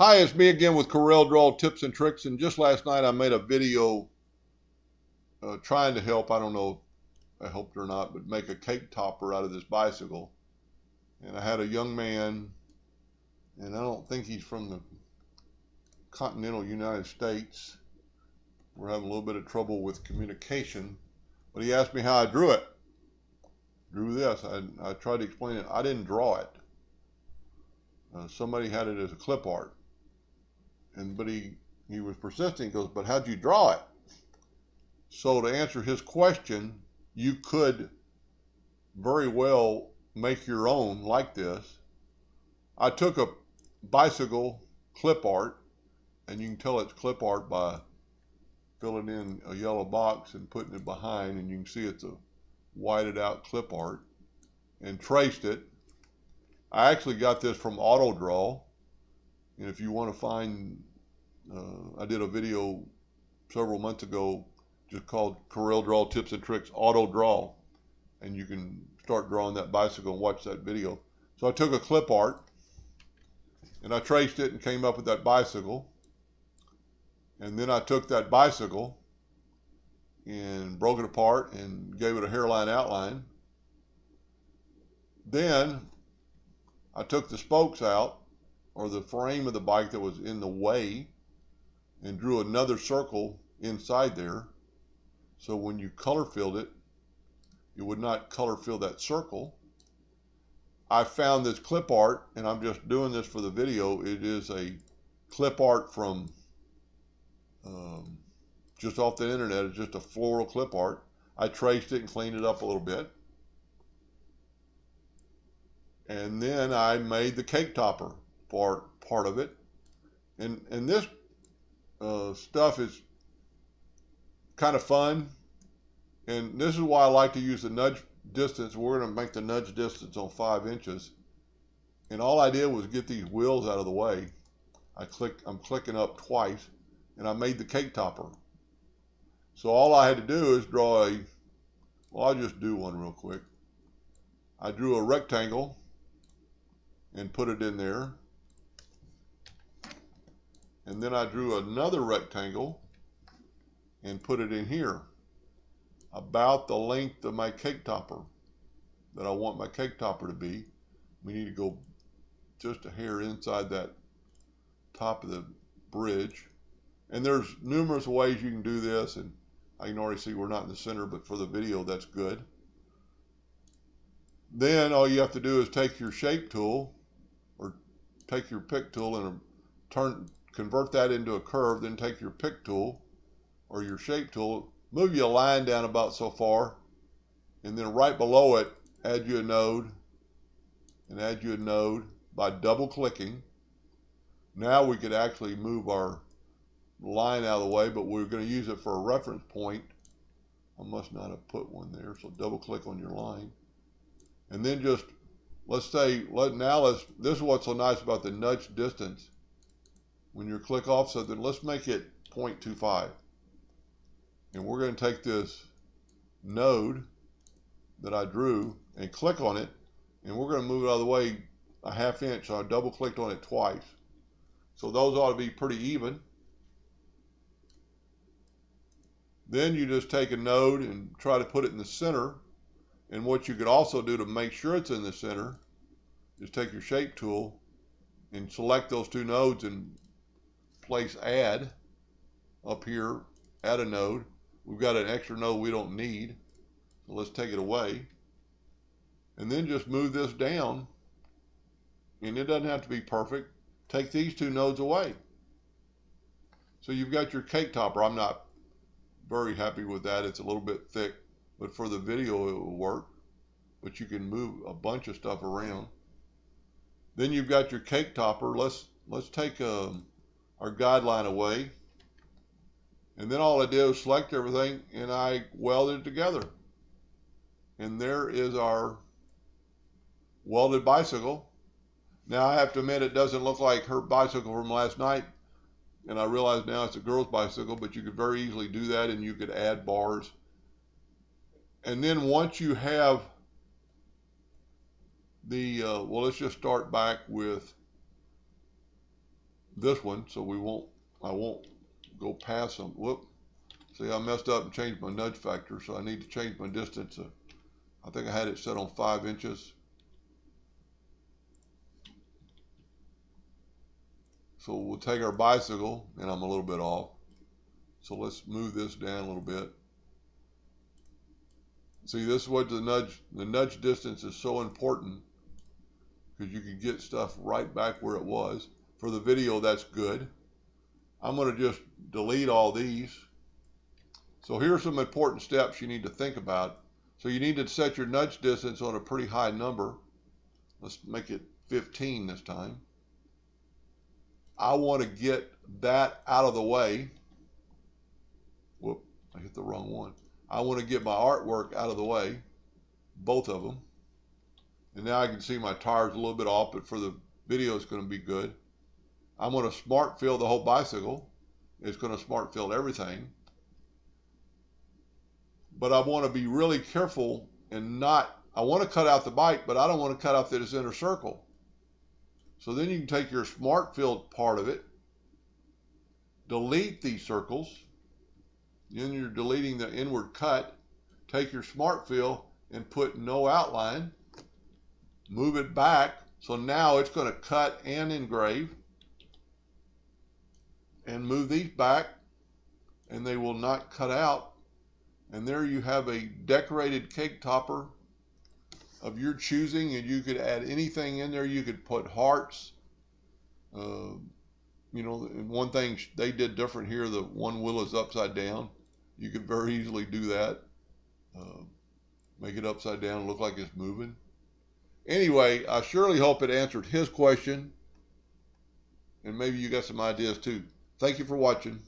Hi, it's me again with Corel Draw Tips and Tricks. And just last night I made a video trying to help, I don't know if I helped or not, but make a cake topper out of this bicycle. And I had a young man, and I don't think he's from the continental United States. We're having a little bit of trouble with communication. But he asked me how I drew it. Drew this. I tried to explain it. I didn't draw it. Somebody had it as a clip art. But he was persisting. He goes, but how'd you draw it? So to answer his question, you could very well make your own like this. I took a bicycle clip art, and you can tell it's clip art by filling in a yellow box and putting it behind, and you can see it's a whited out clip art, and traced it. I actually got this from AutoDraw, and if you want to find, I did a video several months ago just called Corel Draw Tips and Tricks AutoDraw, and you can start drawing that bicycle and watch that video. So I took a clip art and I traced it and came up with that bicycle. And then I took that bicycle and broke it apart and gave it a hairline outline. Then I took the spokes out, or the frame of the bike that was in the way, and drew another circle inside there. So when you color filled it, you would not color fill that circle. I found this clip art, and I'm just doing this for the video. It is a clip art from just off the internet. It's just a floral clip art. I traced it and cleaned it up a little bit. And then I made the cake topper part of it. And this stuff is kind of fun. And this is why I like to use the nudge distance. We're going to make the nudge distance on 5 inches. And all I did was get these wheels out of the way. I'm clicking up twice, and I made the cake topper. So all I had to do is draw I'll just do one real quick. I drew a rectangle and put it in there. And then I drew another rectangle and put it in here, about the length of my cake topper that I want my cake topper to be. We need to go just a hair inside that top of the bridge. And there's numerous ways you can do this, and I can already see we're not in the center, but for the video that's good. Then all you have to do is take your shape tool, or take your pick tool and convert that into a curve, then take your pick tool or your shape tool, move your line down about so far, and then right below it, add you a node, and add you a node by double clicking. Now we could actually move our line out of the way, but we're going to use it for a reference point. I must not have put one there, so double click on your line. And then just, let's say, this is what's so nice about the nudge distance. When you click off something, let's make it 0.25. And we're going to take this node that I drew and click on it, and we're going to move it out of the way a ½ inch. So I double clicked on it twice. So those ought to be pretty even. Then you just take a node and try to put it in the center. And what you could also do to make sure it's in the center is take your shape tool and select those two nodes and place add up here, add a node. We've got an extra node we don't need, so let's take it away. And then just move this down, and it doesn't have to be perfect. Take these two nodes away. So you've got your cake topper. I'm not very happy with that. It's a little bit thick, but for the video it will work. But you can move a bunch of stuff around. Then you've got your cake topper. Let's take our guideline away. And then all I did was select everything, and I welded it together. And there is our welded bicycle. Now I have to admit it doesn't look like her bicycle from last night, and I realize now it's a girl's bicycle, but you could very easily do that, and you could add bars. And then once you have the, well, let's just start back with this one, so I won't go past them. Whoop. See, I messed up and changed my nudge factor, so I need to change my distance. I think I had it set on 5 inches. So we'll take our bicycle, and I'm a little bit off. So let's move this down a little bit. See, this is what the nudge distance is so important, because you can get stuff right back where it was. For the video, that's good. I'm going to just delete all these. So here's some important steps you need to think about. So you need to set your nudge distance on a pretty high number. Let's make it 15 this time. I want to get that out of the way. Whoop, I hit the wrong one. I want to get my artwork out of the way, both of them. And now I can see my tires a little bit off, but for the video it's going to be good. I'm going to smart fill the whole bicycle. It's going to smart fill everything. But I want to be really careful and not, I want to cut out the bike, but I don't want to cut out this inner circle. So then you can take your smart filled part of it, delete these circles, then you're deleting the inward cut, take your smart fill and put no outline, move it back, so now it's going to cut and engrave, and move these back, and they will not cut out. And there you have a decorated cake topper of your choosing, and you could add anything in there. You could put hearts. You know, and one thing they did different here, the one wheel is upside down. You could very easily do that. Make it upside down, look like it's moving. Anyway, I surely hope it answered his question, and maybe you got some ideas too. Thank you for watching.